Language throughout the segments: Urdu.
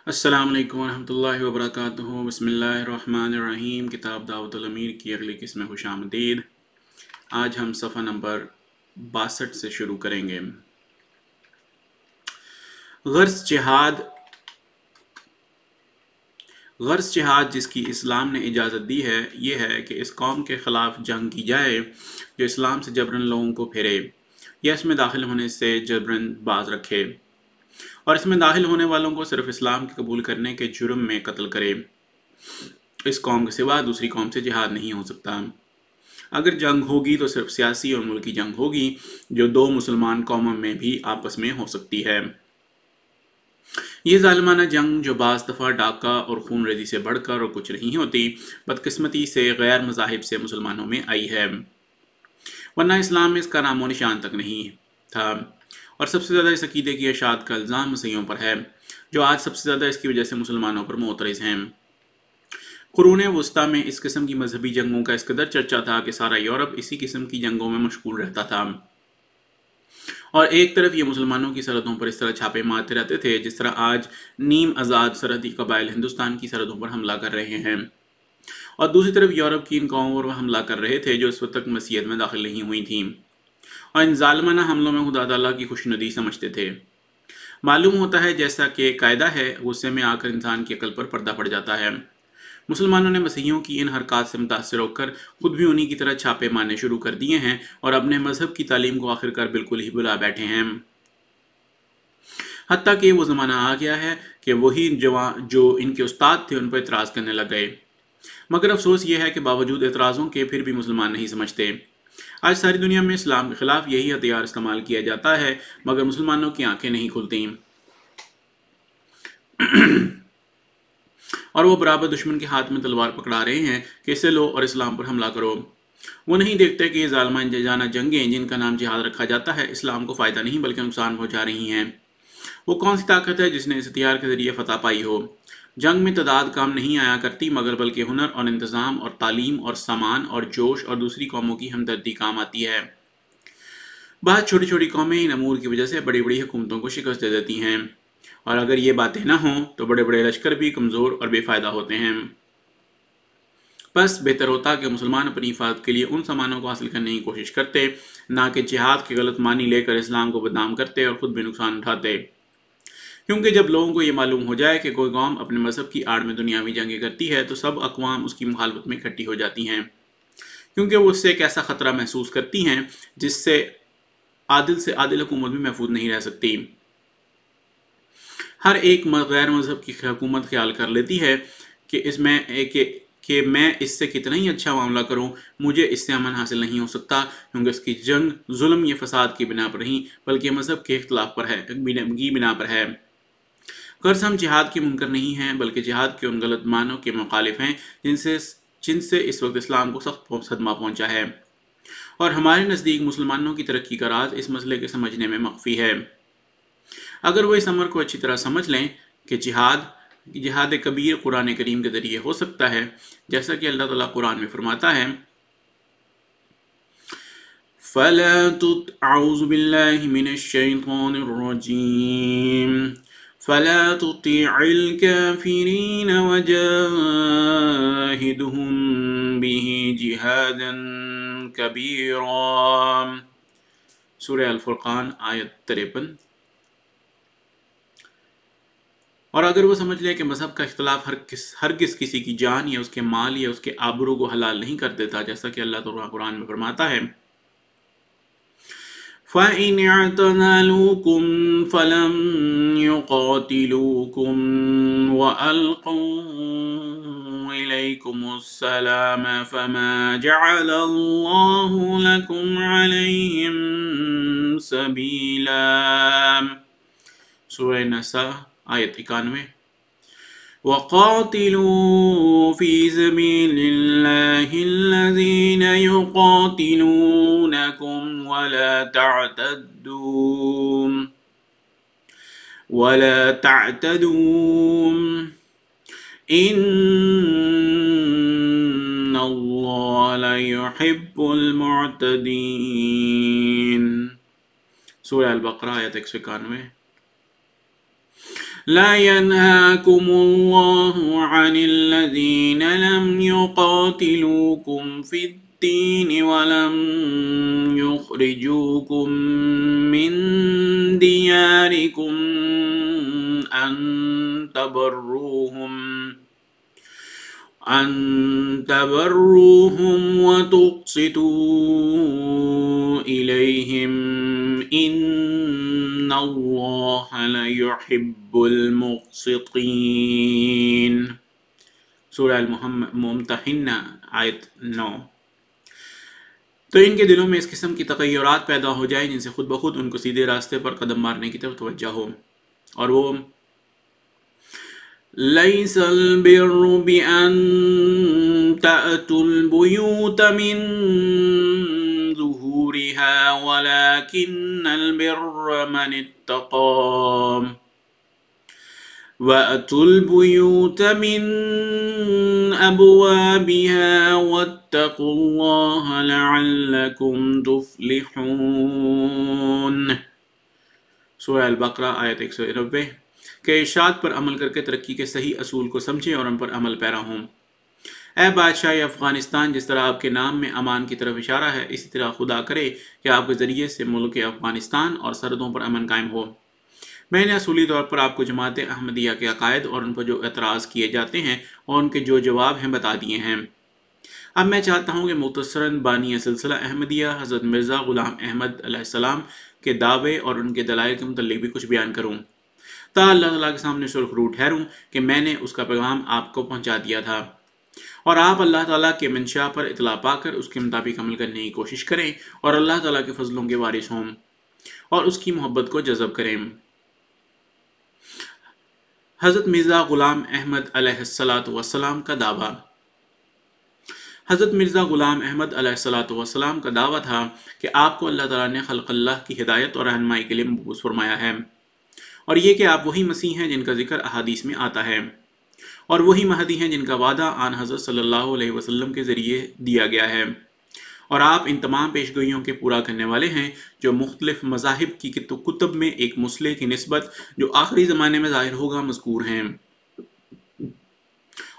السلام علیکم ورحمۃ اللہ وبرکاتہ۔ بسم اللہ الرحمن الرحیم۔ کتاب دعوت الامیر کی اگلی قسم خوش آمدید۔ آج ہم صفحہ نمبر 62 سے شروع کریں گے۔ غرض جہاد جس کی اسلام نے اجازت دی ہے یہ ہے کہ اس قوم کے خلاف جنگ کی جائے جو اسلام سے جبراً لوگوں کو پھیرے یا اس میں داخل ہونے سے جبراً باز رکھے، اور اس میں داخل ہونے والوں کو صرف اسلام کے قبول کرنے کے جرم میں قتل کرے۔ اس قوم کے سوا دوسری قوم سے جہاد نہیں ہو سکتا۔ اگر جنگ ہوگی تو صرف سیاسی اور ملکی جنگ ہوگی جو دو مسلمان قوموں میں بھی آپس میں ہو سکتی ہے۔ یہ ظالمانہ جنگ جو بعض دفعہ ڈاکہ اور خون ریزی سے بڑھ کر اور کچھ نہیں ہوتی، بدقسمتی سے غیر مذاہب سے مسلمانوں میں آئی ہے، ورنہ اسلام میں اس کا نام و نشان تک نہیں تھا۔ اور سب سے زیادہ اس عقیدے کی اشاعت کا الزام مسیحیوں پر ہے، جو آج سب سے زیادہ اس کی وجہ سے مسلمانوں پر معترض ہیں۔ قرون وسطیٰ میں اس قسم کی مذہبی جنگوں کا اس قدر چرچا تھا کہ سارا یورپ اسی قسم کی جنگوں میں مشغول رہتا تھا، اور ایک طرف یہ مسلمانوں کی سرحدوں پر اس طرح چھاپے مارتے رہتے تھے جس طرح آج نیم آزاد سرحدی قبائل ہندوستان کی سرحدوں پر حملہ کر رہے ہیں، اور دوسری طرف یورپ کی ان قوموں پر حملہ کر رہے تھے جو اس وقت تک مسیحیت میں داخل نہیں ہوئی تھیں، اور ان ظالمانہ حملوں میں خدا تعالیٰ کی خوشنودی سمجھتے تھے۔ معلوم ہوتا ہے جیسا کہ قاعدہ ہے، غصے میں آ کر انسان کی عقل پر پردہ پڑ جاتا ہے۔ مسلمانوں نے مسیحیوں کی ان حرکات سے متاثر ہو کر خود بھی انہی کی طرح چھاپے مارنے شروع کر دیے ہیں اور اپنے مذہب کی تعلیم کو آخر کار بالکل ہی بھلا بیٹھے ہیں۔ حتیٰ کہ وہ زمانہ آ گیا ہے کہ وہی جو ان کے استاد تھے ان پر اعتراض کرنے لگ گئے، مگر افسوس یہ ہے کہ باوجود اعتراضوں کے پھر بھی مسلمان نہیں سمجھتے۔ آج ساری دنیا میں اسلام کے خلاف یہی ہتھیار استعمال کیا جاتا ہے، مگر مسلمانوں کی آنکھیں نہیں کھلتی، اور وہ برابر دشمن کے ہاتھ میں تلوار پکڑا رہے ہیں کہ اسے لو اور اسلام پر حملہ کرو۔ وہ نہیں دیکھتے کہ یہ ظالمانہ جانہ جنگیں جن کا نام جہاد رکھا جاتا ہے اسلام کو فائدہ نہیں بلکہ نقصان پہنچا رہی ہیں۔ وہ کون سی طاقت ہے جس نے اس ہتھیار کے ذریعے فتح پائی ہو؟ جنگ میں تعداد کام نہیں آیا کرتی، مگر بلکہ ہنر اور انتظام اور تعلیم اور سامان اور جوش اور دوسری قوموں کی ہمدردی کام آتی ہے۔ بعض چھوٹی چھوٹی قومیں ان امور کی وجہ سے بڑی بڑی حکومتوں کو شکست دے دیتی ہیں، اور اگر یہ باتیں نہ ہوں تو بڑے بڑے لشکر بھی کمزور اور بے فائدہ ہوتے ہیں۔ بس بہتر ہوتا کہ مسلمان اپنی حفاظت کے لیے ان سامانوں کو حاصل کرنے کی کوشش کرتے، نہ کہ جہاد کے غلط معنی لے کر اسلام کو بدنام کرتے اور خود بھی نقصان اٹھاتے۔ کیونکہ جب لوگوں کو یہ معلوم ہو جائے کہ کوئی قوم اپنے مذہب کی آڑ میں دنیاوی جنگیں کرتی ہے تو سب اقوام اس کی مخالفت میں اکٹھی ہو جاتی ہیں، کیونکہ وہ اس سے ایک ایسا خطرہ محسوس کرتی ہیں جس سے عادل حکومت بھی محفوظ نہیں رہ سکتی۔ ہر ایک غیر مذہب کی حکومت خیال کر لیتی ہے کہ میں اس سے کتنا ہی اچھا معاملہ کروں، مجھے اس سے امن حاصل نہیں ہو سکتا، کیونکہ اس کی جنگ ظلم یا فساد کی بنا پر نہیں بلکہ مذہب کے اختلاف پر ہے کی بنا پر ہے۔ غرض ہم جہاد کے منکر نہیں ہیں بلکہ جہاد کے ان غلط معنوں کے مخالف ہیں جن سے اس وقت اسلام کو سخت صدمہ پہنچا ہے، اور ہمارے نزدیک مسلمانوں کی ترقی کا راز اس مسئلے کے سمجھنے میں مخفی ہے۔ اگر وہ اس امر کو اچھی طرح سمجھ لیں کہ جہاد کبیر قرآن کریم کے ذریعے ہو سکتا ہے، جیسا کہ اللہ تعالیٰ قرآن میں فرماتا ہے، اعوذ باللہ من الشیطان الرجیم فلا تطع الكافرین وجاہدہم بہ جہادا کبیرا۔ سورہ الفرقان آیت 53۔ اور اگر وہ سمجھ لے کہ مذہب کا اختلاف ہرگز کسی کی جان یا اس کے مال یا اس کے آبرو کو حلال نہیں کر دیتا، جیسا کہ اللہ تعالیٰ قرآن میں فرماتا ہے، فَإِنِ اعْتَزَلُوكُمْ فَلَمْ يُقَاتِلُوكُمْ وَأَلْقَوْا إِلَيْكُمُ السَّلَامَ فَمَا جَعَلَ اللَّهُ لَكُمْ عَلَيْهِمْ سَبِيلًا۔ سورہ نساء آیت 91۔ وَقَاتِلُوا فِي سَبِيلِ اللَّهِ الَّذِينَ يُقَاتِلُونَكُمْ وَلَا تَعْتَدُوا إِنَّ اللَّهَ لَا يُحِبُّ الْمُعْتَدِينَ۔ سورہ البقرہ آیت 191۔ لا ينهاكم الله عن الذين لم يقاتلوكم في الدين ولم يخرجوكم من دياركم أن تبروهم وتقسطوا إليهم إن الله لا يحب المقسطين. سورہ الممتحنہ آیت 9۔ تو ان کے دلوں میں اس قسم کی تغیرات پیدا ہو جائیں جن سے خود بخود ان کو سیدھے راستے پر قدم مارنے کی طرف توجہ ہو، اور وہ لَيْسَ الْبِرُّ بِأَن تَأْتُوا الْبُيُوتَ مِن ظُهُورِهَا وَلَكِنَّ الْبِرَّ مَنِ اتَّقَىٰ وَأْتُوا الْبُيُوتَ مِنْ أَبْوَابِهَا وَاتَّقُوا اللَّهَ لَعَلَّكُمْ تُفْلِحُونَ۔ سورہ البقرہ آیت 190 کے ارشاد پر عمل کر کے ترقی کے صحیح اصول کو سمجھیں اور ان پر عمل پیرا ہوں۔ اے بادشاہ افغانستان، جس طرح آپ کے نام میں امان کی طرف اشارہ ہے، اسی طرح خدا کرے کہ آپ کے ذریعے سے ملک افغانستان اور سرحدوں پر امن قائم ہو۔ میں نے اصولی طور پر آپ کو جماعت احمدیہ کے عقائد اور ان پر جو اعتراض کیے جاتے ہیں اور ان کے جو جواب ہیں بتا دیے ہیں۔ اب میں چاہتا ہوں کہ مختصراً بانی سلسلہ احمدیہ حضرت مرزا غلام احمد علیہ السلام کے دعوے اور ان کے دلائل کے متعلق بھی کچھ بیان کروں، تا اللہ تعالیٰ کے سامنے سرخ رو ٹھہروں کہ میں نے اس کا پیغام آپ کو پہنچا دیا تھا، اور آپ اللہ تعالیٰ کے منشا پر اطلاع پا کر اس کے مطابق عمل کرنے کی کوشش کریں اور اللہ تعالیٰ کے فضلوں کے وارث ہوں اور اس کی محبت کو جذب کریں۔ حضرت مرزا غلام احمد علیہ السلام کا دعویٰ۔ حضرت مرزا غلام احمد علیہ السلام کا دعویٰ تھا کہ آپ کو اللہ تعالیٰ نے خلق اللہ کی ہدایت اور رہنمائی کے لیے مبعوث فرمایا ہے، اور یہ کہ آپ وہی مسیح ہیں جن کا ذکر احادیث میں آتا ہے، اور وہی مہدی ہیں جن کا وعدہ آن حضرت صلی اللہ علیہ وسلم کے ذریعے دیا گیا ہے، اور آپ ان تمام پیشگوئیوں کے پورا کرنے والے ہیں جو مختلف مذاہب کی کتب میں ایک مسئلے کی نسبت جو آخری زمانے میں ظاہر ہوگا مذکور ہیں،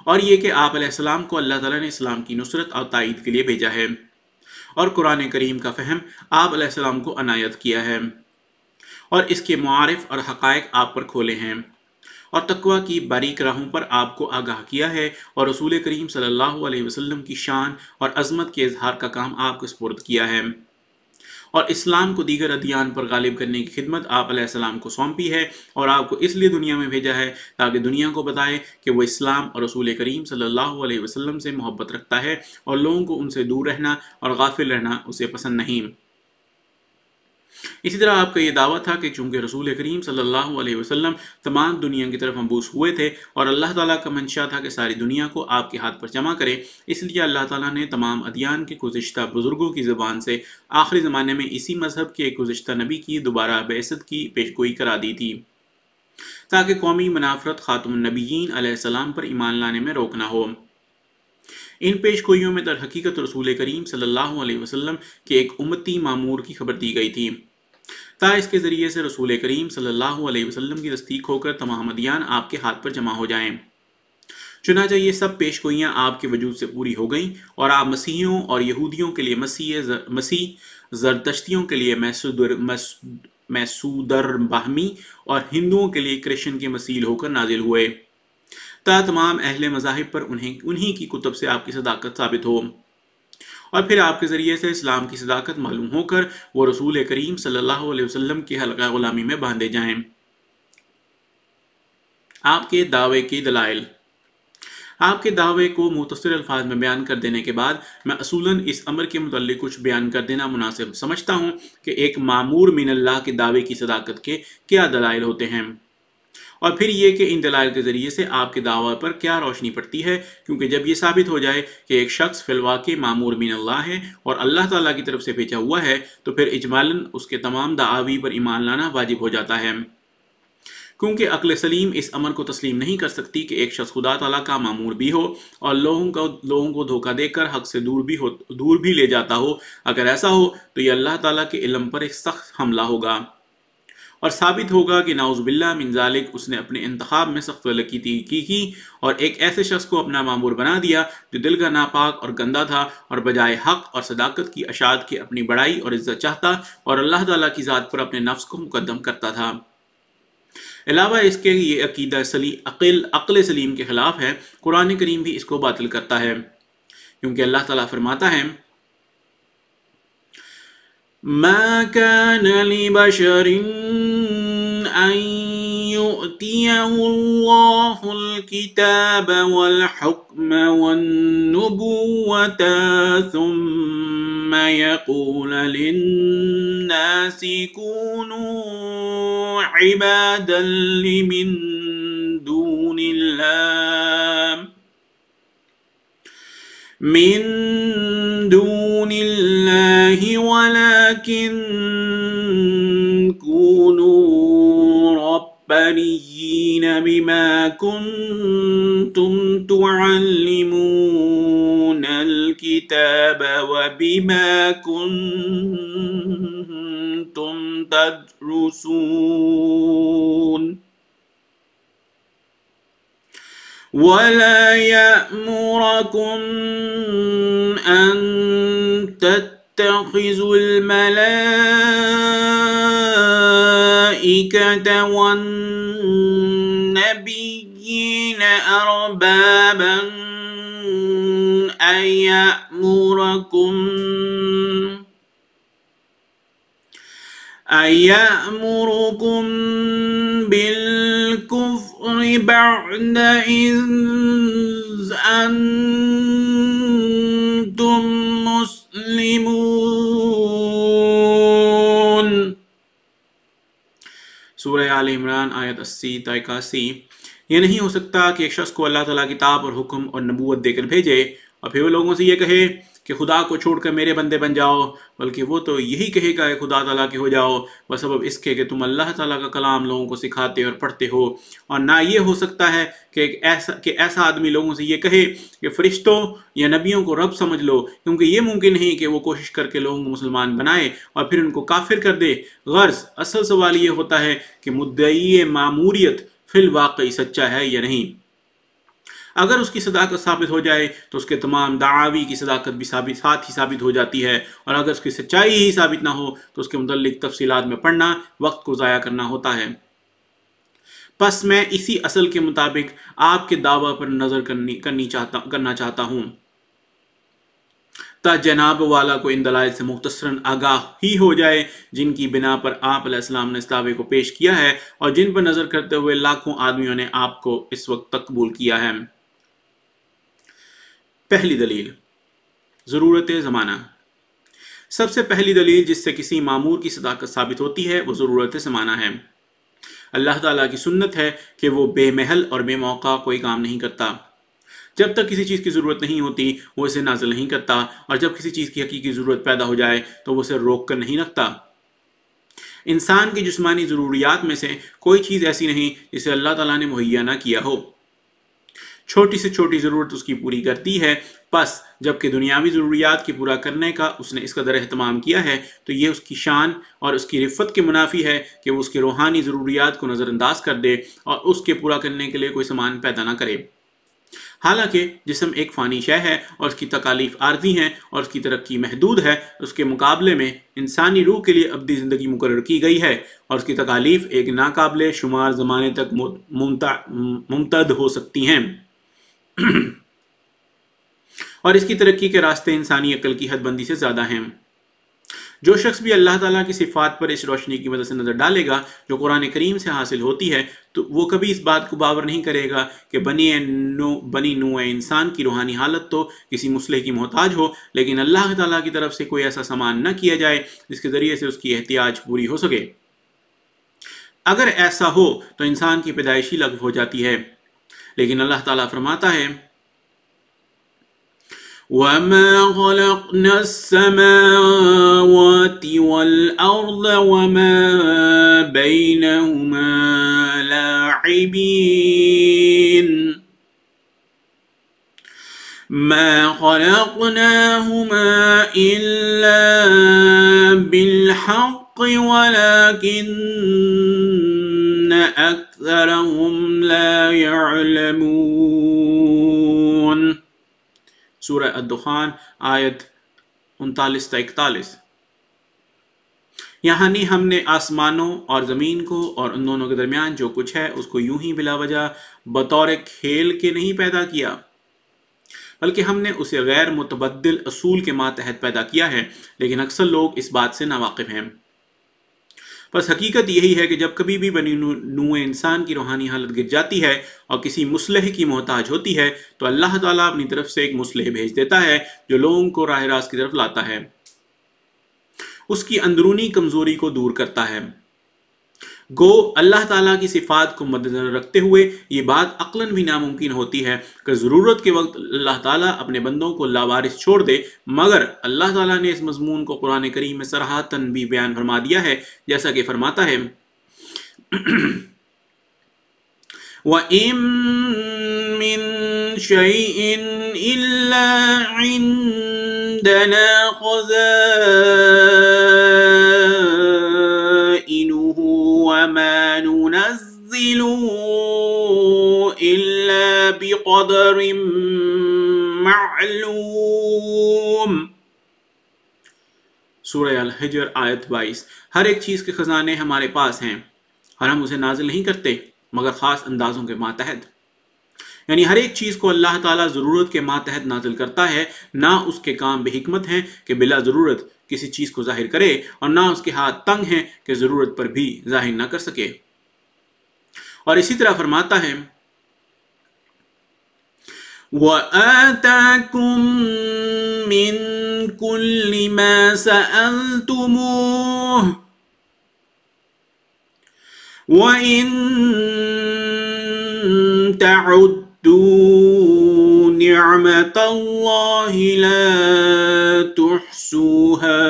اور یہ کہ آپ علیہ السلام کو اللہ تعالیٰ نے اسلام کی نصرت اور تائید کے لیے بھیجا ہے، اور قرآن کریم کا فہم آپ علیہ السلام کو عنایت کیا ہے، اور اس کے معارف اور حقائق آپ پر کھولے ہیں، اور تقوی کی باریک راہوں پر آپ کو آگاہ کیا ہے، اور رسول کریم صلی اللہ علیہ وسلم کی شان اور عظمت کے اظہار کا کام آپ کو سپرد کیا ہے، اور اسلام کو دیگر ادیان پر غالب کرنے کی خدمت آپ علیہ السلام کو سونپی ہے، اور آپ کو اس لیے دنیا میں بھیجا ہے تاکہ دنیا کو بتائے کہ وہ اسلام اور رسول کریم صلی اللہ علیہ وسلم سے محبت رکھتا ہے، اور لوگوں کو ان سے دور رہنا اور غافل رہنا اسے پسند نہیں۔ اسی طرح آپ کا یہ دعویٰ تھا کہ چونکہ رسول کریم صلی اللہ علیہ وسلم تمام دنیا کی طرف مبعوث ہوئے تھے اور اللہ تعالیٰ کا منشا تھا کہ ساری دنیا کو آپ کے ہاتھ پر جمع کرے، اس لیے اللہ تعالیٰ نے تمام ادیان کے گزشتہ بزرگوں کی زبان سے آخری زمانے میں اسی مذہب کے ایک گزشتہ نبی کی دوبارہ بعثت کی پیشگوئی کرا دی تھی، تاکہ قومی منافرت خاتم النبیین علیہ السلام پر ایمان لانے میں روک نہ ہو۔ ان پیشگوئیوں میں در حقیقت رسول کریم صلی اللہ علیہ وسلم کے ایک امتی معمور کی خبر دی گئی تھی، تا اس کے ذریعے سے رسول کریم صلی اللہ علیہ وسلم کی تصدیق ہو کر تمام ادیان آپ کے ہاتھ پر جمع ہو جائیں۔ چنانچہ یہ سب پیشگوئیاں آپ کے وجود سے پوری ہو گئیں، اور آپ مسیحیوں اور یہودیوں کے لیے مسیح، زرتشتیوں کے لیے میسودر باہمی، اور ہندوؤں کے لیے کرشن کے مسیح ہو کر نازل ہوئے، تا تمام اہل مذاہب پر انہی کی کتب سے آپ کی صداقت ثابت ہو، اور پھر آپ کے ذریعے سے اسلام کی صداقت معلوم ہو کر وہ رسول کریم صلی اللہ علیہ وسلم کی حلقہ غلامی میں باندھے جائیں۔ آپ کے دعوے کی دلائل۔ آپ کے دعوے کو مختصر الفاظ میں بیان کر دینے کے بعد میں اصولاً اس امر کے متعلق کچھ بیان کر دینا مناسب سمجھتا ہوں کہ ایک مامور من اللہ کے دعوے کی صداقت کے کیا دلائل ہوتے ہیں، اور پھر یہ کہ ان دلائل کے ذریعے سے آپ کے دعوی پر کیا روشنی پڑتی ہے، کیونکہ جب یہ ثابت ہو جائے کہ ایک شخص فی الواقع مامور من اللہ ہے اور اللہ تعالیٰ کی طرف سے بھیجا ہوا ہے، تو پھر اجمالاً اس کے تمام دعاوی پر ایمان لانا واجب ہو جاتا ہے، کیونکہ عقل سلیم اس امر کو تسلیم نہیں کر سکتی کہ ایک شخص خدا تعالیٰ کا مامور بھی ہو اور لوگوں کو دھوکہ دے کر حق سے دور بھی لے جاتا ہو۔ اگر ایسا ہو تو یہ اللہ تعالیٰ کے علم پر ایک سخت حملہ ہوگا، اور ثابت ہوگا کہ نعوذ باللہ من ذالک اس نے اپنے انتخاب میں سخت غلطی کی اور ایک ایسے شخص کو اپنا مامور بنا دیا جو دل کا ناپاک اور گندا تھا اور بجائے حق اور صداقت کی اشاعت کے اپنی بڑائی اور عزت چاہتا اور اللہ تعالیٰ کی ذات پر اپنے نفس کو مقدم کرتا تھا۔ علاوہ اس کے یہ عقیدہ عقل سلیم کے خلاف ہے۔ قرآن کریم بھی اس کو باطل کرتا ہے، کیونکہ اللہ تعالیٰ فرماتا ہے ما كان لبشر أن يؤتيه الله الكتاب والحكم والنبوة ثم يقول للناس كونوا عبادا لي من دون الله ولكن كونوا ربانيين بما كنتم تعلمون الكتاب وبما كنتم تدرسون ولا يأمركم أن تتخذوا الملائكة والنبيين أربابا أن يأمركم بالكفر بعد إذ أنتم مسلمون۔ سورہ آل عمران آیت 80 تا 81۔ یہ نہیں ہو سکتا کہ ایک شخص کو اللہ تعالیٰ کتاب اور حکم اور نبوت دے کر بھیجے اور پھر وہ لوگوں سے یہ کہے کہ خدا کو چھوڑ کر میرے بندے بن جاؤ، بلکہ وہ تو یہی کہے گا کہ خدا تعالیٰ کے ہو جاؤ، بسبب اس کے کہ تم اللہ تعالیٰ کا کلام لوگوں کو سکھاتے اور پڑھتے ہو۔ اور نہ یہ ہو سکتا ہے کہ ایسا آدمی لوگوں سے یہ کہے کہ فرشتوں یا نبیوں کو رب سمجھ لو، کیونکہ یہ ممکن نہیں کہ وہ کوشش کر کے لوگوں کو مسلمان بنائے اور پھر ان کو کافر کر دے۔ غرض اصل سوال یہ ہوتا ہے کہ مدعی ماموریت فی الواقع سچا ہے یا نہیں۔ اگر اس کی صداقت ثابت ہو جائے تو اس کے تمام دعاوی کی صداقت بھی ساتھ ہی ثابت ہو جاتی ہے، اور اگر اس کی سچائی ہی ثابت نہ ہو تو اس کے متعلق تفصیلات میں پڑھنا وقت کو ضائع کرنا ہوتا ہے۔ پس میں اسی اصل کے مطابق آپ کے دعویٰ پر نظر کرنا چاہتا ہوں تا جناب والا کو ان دلائل سے مختصراً آگاہ ہی ہو جائے جن کی بنا پر آپ علیہ السلام نے اس دعوے کو پیش کیا ہے اور جن پر نظر کرتے ہوئے لاکھوں آدمیوں نے آپ کو اس وقت تک قبول کیا ہے۔ پہلی دلیل، ضرورت زمانہ۔ سب سے پہلی دلیل جس سے کسی مامور کی صداقت ثابت ہوتی ہے وہ ضرورت زمانہ ہے۔ اللہ تعالیٰ کی سنت ہے کہ وہ بے محل اور بے موقع کوئی کام نہیں کرتا۔ جب تک کسی چیز کی ضرورت نہیں ہوتی وہ اسے نازل نہیں کرتا، اور جب کسی چیز کی حقیقی ضرورت پیدا ہو جائے تو وہ اسے روک کر نہیں رکھتا۔ انسان کی جسمانی ضروریات میں سے کوئی چیز ایسی نہیں جسے اللہ تعالیٰ نے مہیا نہ کیا ہو۔ چھوٹی سے چھوٹی ضرورت اس کی پوری کرتی ہے، پس جبکہ دنیاوی ضروریات کی پورا کرنے کا اس نے اس قدر اہتمام کیا ہے تو یہ اس کی شان اور اس کی رفت کے منافی ہے کہ وہ اس کی روحانی ضروریات کو نظر انداز کر دے اور اس کے پورا کرنے کے لیے کوئی سامان پیدا نہ کرے۔ حالانکہ جسم ایک فانی شے ہے اور اس کی تکالیف عارضی ہیں اور اس کی ترقی محدود ہے، اس کے مقابلے میں انسانی روح کے لیے ابدی زندگی مقرر کی گئی ہے اور اس کی تکالیف ایک ناقابل شمار زمانے تک ممتد ہو سکتی ہیں اور اس کی ترقی کے راستے انسانی عقل کی حد بندی سے زیادہ ہیں۔ جو شخص بھی اللہ تعالیٰ کی صفات پر اس روشنی کی وجہ سے نظر ڈالے گا جو قرآن کریم سے حاصل ہوتی ہے تو وہ کبھی اس بات کو باور نہیں کرے گا کہ بنی نوع انسان کی روحانی حالت تو کسی مصلح کی محتاج ہو، لیکن اللہ تعالیٰ کی طرف سے کوئی ایسا سامان نہ کیا جائے جس کے ذریعے سے اس کی احتیاج پوری ہو سکے۔ اگر ایسا ہو تو انسان کی پیدائشی لغو ہو جاتی ہے، لیکن اللہ تعالیٰ فرماتا ہے وَمَا خَلَقْنَا السَّمَاوَاتِ وَالْأَرْضَ وَمَا بَيْنَهُمَا لَاعِبِينَ مَا خَلَقْنَاهُمَا إِلَّا بِالْحَقِّ ولكن أكثرهم لا يعلمون۔ سورہ الدخان آیت 39-41۔ یعنی ہم نے آسمانوں اور زمین کو اور ان دونوں کے درمیان جو کچھ ہے اس کو یوں ہی بلا وجہ بطور کھیل کے نہیں پیدا کیا، بلکہ ہم نے اسے غیر متبدل اصول کے ماتحت پیدا کیا ہے، لیکن اکثر لوگ اس بات سے ناواقف ہیں۔ بس حقیقت یہی ہے کہ جب کبھی بھی بنی نوع انسان کی روحانی حالت گر جاتی ہے اور کسی مصلح کی محتاج ہوتی ہے تو اللہ تعالیٰ اپنی طرف سے ایک مصلح بھیج دیتا ہے جو لوگوں کو راہ راست کی طرف لاتا ہے، اس کی اندرونی کمزوری کو دور کرتا ہے۔ گو اللہ تعالیٰ کی صفات کو مد نظر رکھتے ہوئے یہ بات عقلاً بھی ناممکن ہوتی ہے کہ ضرورت کے وقت اللہ تعالیٰ اپنے بندوں کو لاوارث چھوڑ دے، مگر اللہ تعالیٰ نے اس مضمون کو قرآن کریم میں صراحتاً بھی بیان فرما دیا ہے، جیسا کہ فرماتا ہے وَإِن مِّن شَيْءٍ إِلَّا عِندَنَا خَزَائِنُهُ وَمَا نُنَزِّلُهُ إِلَّا بِقَدَرٍ مَّعْلُومٍ۔ سورہ الحجر آیت 22۔ ہر ایک چیز کے خزانے ہمارے پاس ہیں اور ہم اسے نازل نہیں کرتے مگر خاص اندازوں کے ماتحت، یعنی ہر ایک چیز کو اللہ تعالیٰ ضرورت کے ماتحت نازل کرتا ہے، نہ اس کے کام بے حکمت ہیں کہ بلا ضرورت کسی چیز کو ظاہر کرے، اور نہ اس کے ہاتھ تنگ ہیں کہ ضرورت پر بھی ظاہر نہ کر سکے۔ اور اسی طرح فرماتا ہے وَآتَاكُم مِّن كُلِّ مَا سَأَلْتُمُوهُ وَإِن تَعُدُّوا نِعْمَةَ اللَّهِ لَا تُحْصُوهَا۔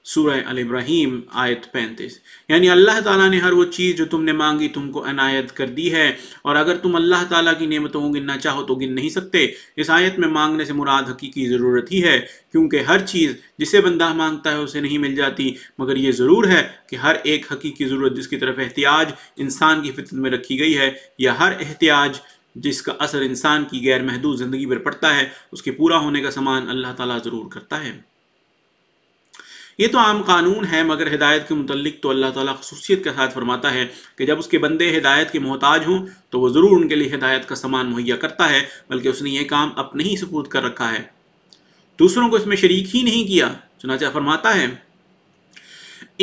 سورہ الابراہیم آیت 35۔ یعنی اللہ تعالیٰ نے ہر وہ چیز جو تم نے مانگی تم کو عنایت کر دی ہے، اور اگر تم اللہ تعالیٰ کی نعمتوں کو گننا چاہو تو گن نہیں سکتے۔ اس آیت میں مانگنے سے مراد حقیقی ضرورت ہی ہے، کیونکہ ہر چیز جسے بندہ مانگتا ہے اسے نہیں مل جاتی، مگر یہ ضرور ہے کہ ہر ایک حقیقی ضرورت جس کی طرف احتیاج انسان کی فطرت میں رکھی گئی ہے، یا ہر احتیاج جس کا اثر انسان کی غیر محدود زندگی پر پڑتا ہے، اس کے پورا ہونے کا سامان اللہ تعالیٰ ضرور کرتا ہے۔ یہ تو عام قانون ہے، مگر ہدایت کے متعلق تو اللہ تعالیٰ خصوصیت کے ساتھ فرماتا ہے کہ جب اس کے بندے ہدایت کے محتاج ہوں تو وہ ضرور ان کے لیے ہدایت کا سامان مہیا کرتا ہے، بلکہ اس نے یہ کام اپنے ہی سپرد کر رکھا ہے، دوسروں کو اس میں شریک ہی نہیں کیا۔ چنانچہ فرماتا ہے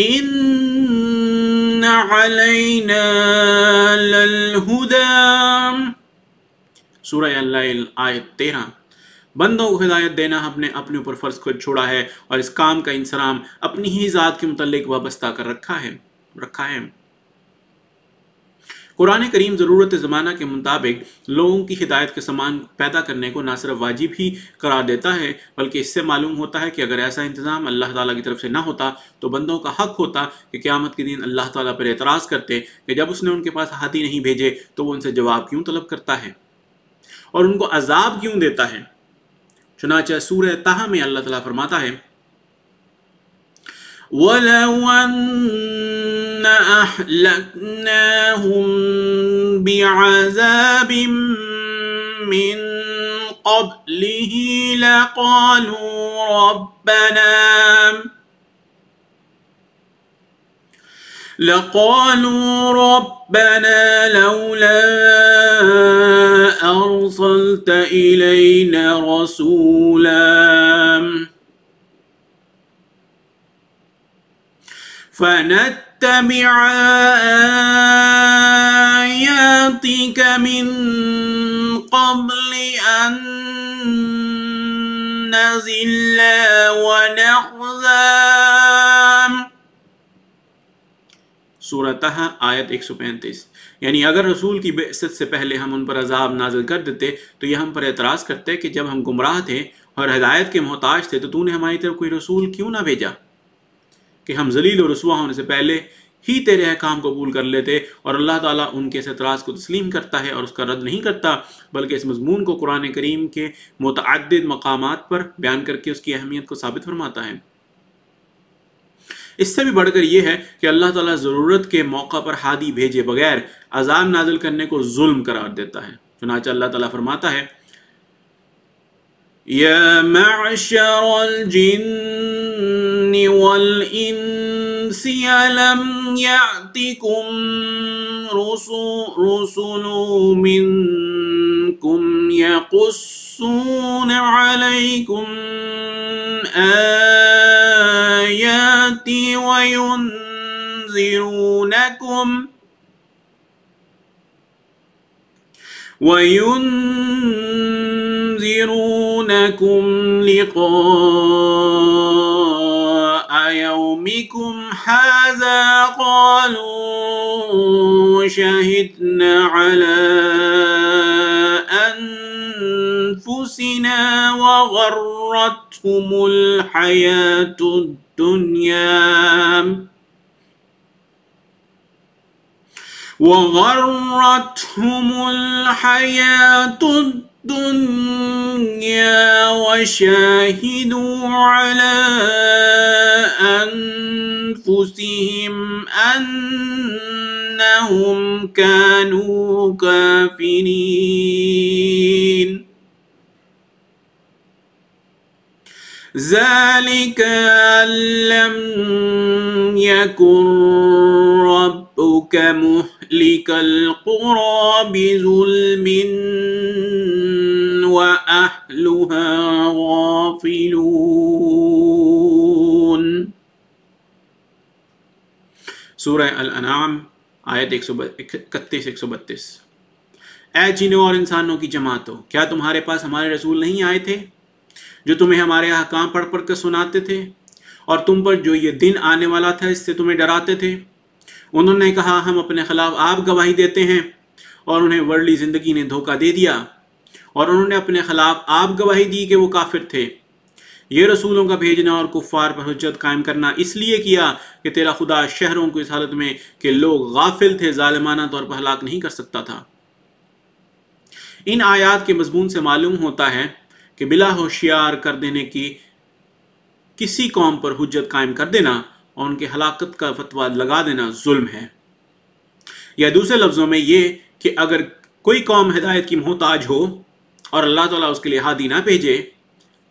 إِنَّ عَلَيْنَا لَلْهُدَى۔ سورہ اللیل آیت 13۔ بندوں کو ہدایت دینا ہم نے اپنے اوپر فرض کر چھوڑا ہے، اور اس کام کا انصرام اپنی ہی ذات کے متعلق وابستہ کر رکھا ہے۔ قرآن کریم ضرورت زمانہ کے مطابق لوگوں کی ہدایت کے سامان پیدا کرنے کو نہ صرف واجب ہی قرار دیتا ہے، بلکہ اس سے معلوم ہوتا ہے کہ اگر ایسا انتظام اللہ تعالیٰ کی طرف سے نہ ہوتا تو بندوں کا حق ہوتا کہ قیامت کے دن اللہ تعالیٰ پر اعتراض کرتے کہ جب اس نے ان کے پاس ہاتھی نہیں بھیجے تو وہ ان سے جواب کیوں طلب کرتا ہے اور ان کو عذاب کیوں دیتا ہے۔ چنانچہ سورہ طٰہٰ میں اللہ تعالیٰ فرماتا ہے وَلَوْ أَنَّ أَهْلَكْنَاهُمْ بِعَذَابٍ مِّن قَبْلِهِ لَقَالُوا رَبَّنَا لَوْلَا أَرْسَلْتَ إِلَيْنَا رَسُولًا فَنَتَّبِعَ آيَاتِكَ مِن قَبْلِ أَن نَّذِلَّ وَنَخْزَىٰ۔ سورہ طٰہٰ آیت 135۔ یعنی اگر رسول کی بعثت سے پہلے ہم ان پر عذاب نازل کر دیتے تو یہ ہم پر اعتراض کرتے کہ جب ہم گمراہ تھے اور ہدایت کے محتاج تھے تو تو نے ہماری طرف کوئی رسول کیوں نہ بھیجا کہ ہم ذلیل و رسوا ہونے سے پہلے ہی تیرے احکام قبول کر لیتے، اور اللہ تعالیٰ ان کے اس اعتراض کو تسلیم کرتا ہے اور اس کا رد نہیں کرتا، بلکہ اس مضمون کو قرآن کریم کے متعدد مقامات پر بیان کر کے اس کی اہمیت کو ثابت فرماتا ہے۔ اس سے بھی بڑھ کر یہ ہے کہ اللہ تعالیٰ ضرورت کے موقع پر ہادی بھیجے بغیر عذاب نازل کرنے کو ظلم قرار دیتا ہے۔ چنانچہ اللہ تعالیٰ فرماتا ہے يَا مَعْشَرَ الْجِنِّ وَالْإِنسِ أَلَمْ يَأْتِكُمْ رُسُلٌ مِّنكُمْ يَقُصُّونَ عَلَيْكُمْ آيَاتِي وينذرونكم لقاء يومكم هذا قالوا شهدنا على أنفسنا وغرتهم الحياة الدنيا وشاهدوا على أنفسهم أنهم كانوا كافرين ذلك أن لم يكن ربك مهلك القرى بظلم وأهلها غافلون۔ سورہ الانعام آیت 31-132۔ اے جنوں اور انسانوں کی جماعتوں، کیا تمہارے پاس ہمارے رسول نہیں آئے تھے جو تمہیں ہمارے احکام پڑھ پڑھ کر سناتے تھے، اور تم پر جو یہ دن آنے والا تھا اس سے تمہیں ڈراتے تھے؟ انہوں نے کہا ہم اپنے خلاف آپ گواہی دیتے ہیں، اور انہیں ورلی زندگی نے دھوکہ دے دیا، اور انہوں نے اپنے خلاف آپ گواہی دی کہ وہ کافر تھے۔ یہ رسولوں کا بھیجنا اور کفار پر حجت قائم کرنا اس لیے کیا کہ تیرا خدا شہروں کو اس حالت میں کہ لوگ غافل تھے ظالمانہ طور پر ہلاک نہیں کر سکتا تھا۔ ان آیات کے مضمون سے معلوم ہوتا ہے کہ بلا ہوشیار کر دینے کی کسی قوم پر حجت قائم کر دینا اور ان کے ہلاکت کا فتویٰ لگا دینا ظلم ہے، یا دوسرے لفظوں میں یہ کہ اگر کوئی قوم ہدایت کی محتاج ہو اور اللہ تعالیٰ اس کے لیے ہادی نہ بھیجے،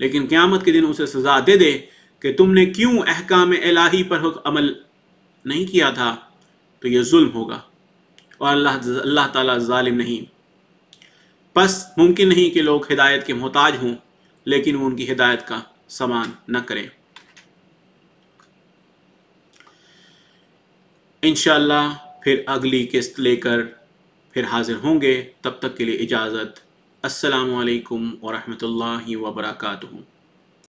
لیکن قیامت کے دن اسے سزا دے دے کہ تم نے کیوں احکام الہی پر عمل نہیں کیا تھا، تو یہ ظلم ہوگا، اور اللہ تعالیٰ ظالم نہیں۔ بس ممکن نہیں کہ لوگ ہدایت کے محتاج ہوں لیکن وہ ان کی ہدایت کا سامان نہ کریں۔ انشاءاللہ پھر اگلی قسط لے کر پھر حاضر ہوں گے، تب تک کے لیے اجازت۔ السلام علیکم ورحمۃ اللہ وبرکاتہ۔